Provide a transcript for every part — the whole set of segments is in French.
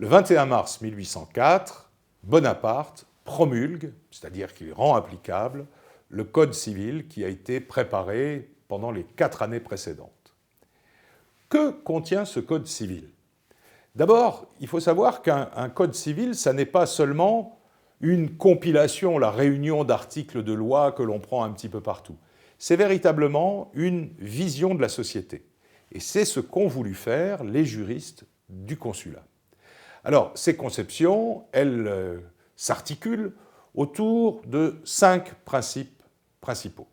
Le 21 mars 1804, Bonaparte promulgue, c'est-à-dire qu'il rend applicable, le Code civil qui a été préparé pendant les 4 années précédentes. Que contient ce Code civil? D'abord, il faut savoir qu'un Code civil, ça n'est pas seulement une compilation, la réunion d'articles de loi que l'on prend un petit peu partout. C'est véritablement une vision de la société. Et c'est ce qu'ont voulu faire les juristes du consulat. Alors, ces conceptions, elles s'articulent autour de 5 principes principaux.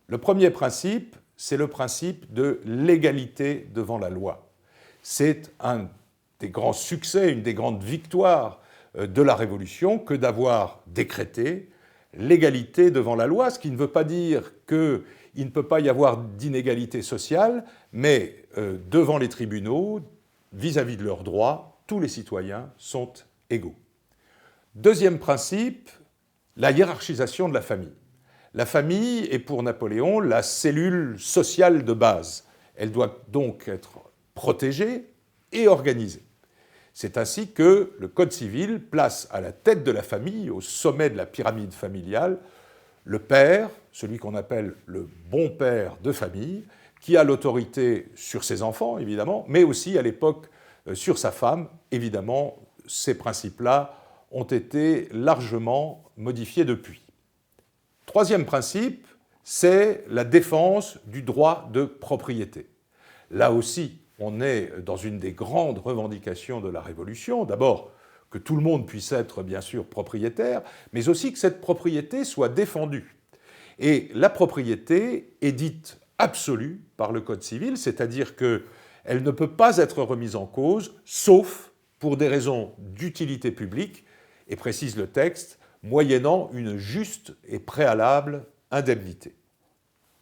Le premier principe, c'est le principe de l'égalité devant la loi. C'est un des grands succès, une des grandes victoires de la Révolution que d'avoir décrété l'égalité devant la loi, ce qui ne veut pas dire qu'il ne peut pas y avoir d'inégalité sociale, mais devant les tribunaux, vis-à-vis de leurs droits, tous les citoyens sont égaux. Deuxième principe, la hiérarchisation de la famille. La famille est pour Napoléon la cellule sociale de base. Elle doit donc être protégée et organisée. C'est ainsi que le Code civil place à la tête de la famille, au sommet de la pyramide familiale, le père, celui qu'on appelle le bon père de famille, qui a l'autorité sur ses enfants, évidemment, mais aussi à l'époque sur sa femme. Évidemment, ces principes-là ont été largement modifiés depuis. Troisième principe, c'est la défense du droit de propriété. Là aussi, on est dans une des grandes revendications de la Révolution. D'abord, que tout le monde puisse être, bien sûr, propriétaire, mais aussi que cette propriété soit défendue. Et la propriété est dite absolue par le Code civil, c'est-à-dire qu'elle ne peut pas être remise en cause, sauf pour des raisons d'utilité publique, et précise le texte, moyennant une juste et préalable indemnité.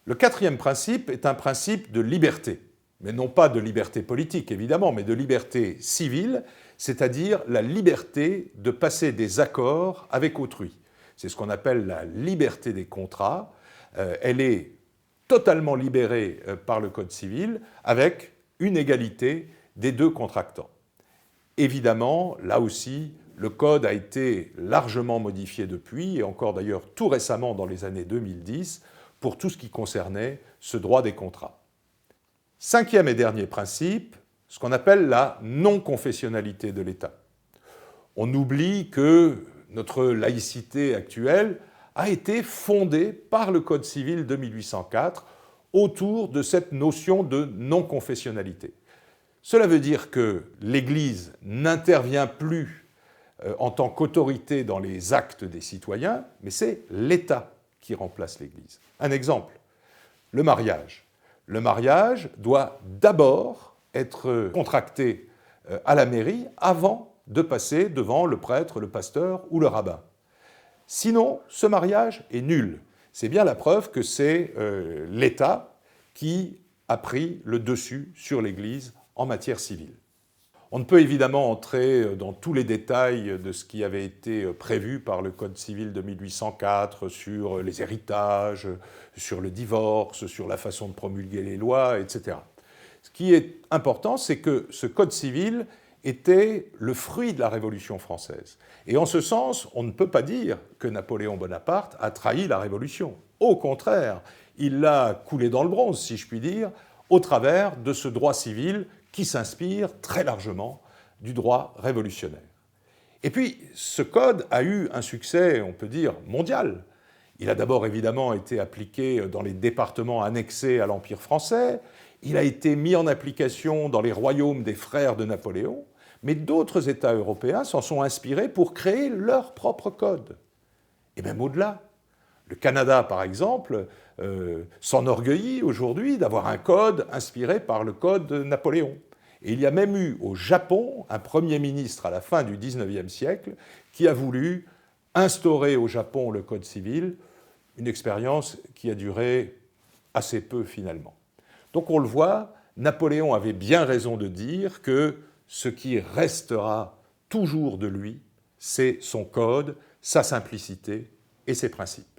Le quatrième principe est un principe de liberté, mais non pas de liberté politique, évidemment, mais de liberté civile, c'est-à-dire la liberté de passer des accords avec autrui. C'est ce qu'on appelle la liberté des contrats. Elle est totalement libérée par le Code civil, avec une égalité des deux contractants. Évidemment, là aussi, le Code a été largement modifié depuis, et encore d'ailleurs tout récemment dans les années 2010, pour tout ce qui concernait ce droit des contrats. Cinquième et dernier principe, ce qu'on appelle la non-confessionnalité de l'État. On oublie que notre laïcité actuelle a été fondée par le Code civil de 1804 autour de cette notion de non-confessionnalité. Cela veut dire que l'Église n'intervient plus en tant qu'autorité dans les actes des citoyens, mais c'est l'État qui remplace l'Église. Un exemple, le mariage. Le mariage doit d'abord être contracté à la mairie avant de passer devant le prêtre, le pasteur ou le rabbin. Sinon, ce mariage est nul. C'est bien la preuve que c'est l'État qui a pris le dessus sur l'Église en matière civile. On ne peut évidemment entrer dans tous les détails de ce qui avait été prévu par le Code civil de 1804 sur les héritages, sur le divorce, sur la façon de promulguer les lois, etc. Ce qui est important, c'est que ce Code civil était le fruit de la Révolution française. Et en ce sens, on ne peut pas dire que Napoléon Bonaparte a trahi la Révolution. Au contraire, il l'a coulé dans le bronze, si je puis dire, au travers de ce droit civil qui s'inspire très largement du droit révolutionnaire. Et puis, ce code a eu un succès, on peut dire, mondial. Il a d'abord évidemment été appliqué dans les départements annexés à l'Empire français, il a été mis en application dans les royaumes des frères de Napoléon, mais d'autres États européens s'en sont inspirés pour créer leur propre code. Et même au-delà. Le Canada, par exemple, s'enorgueillit aujourd'hui d'avoir un code inspiré par le code de Napoléon. Et il y a même eu au Japon un Premier ministre à la fin du XIXe siècle qui a voulu instaurer au Japon le code civil, une expérience qui a duré assez peu finalement. Donc on le voit, Napoléon avait bien raison de dire que ce qui restera toujours de lui, c'est son code, sa simplicité et ses principes.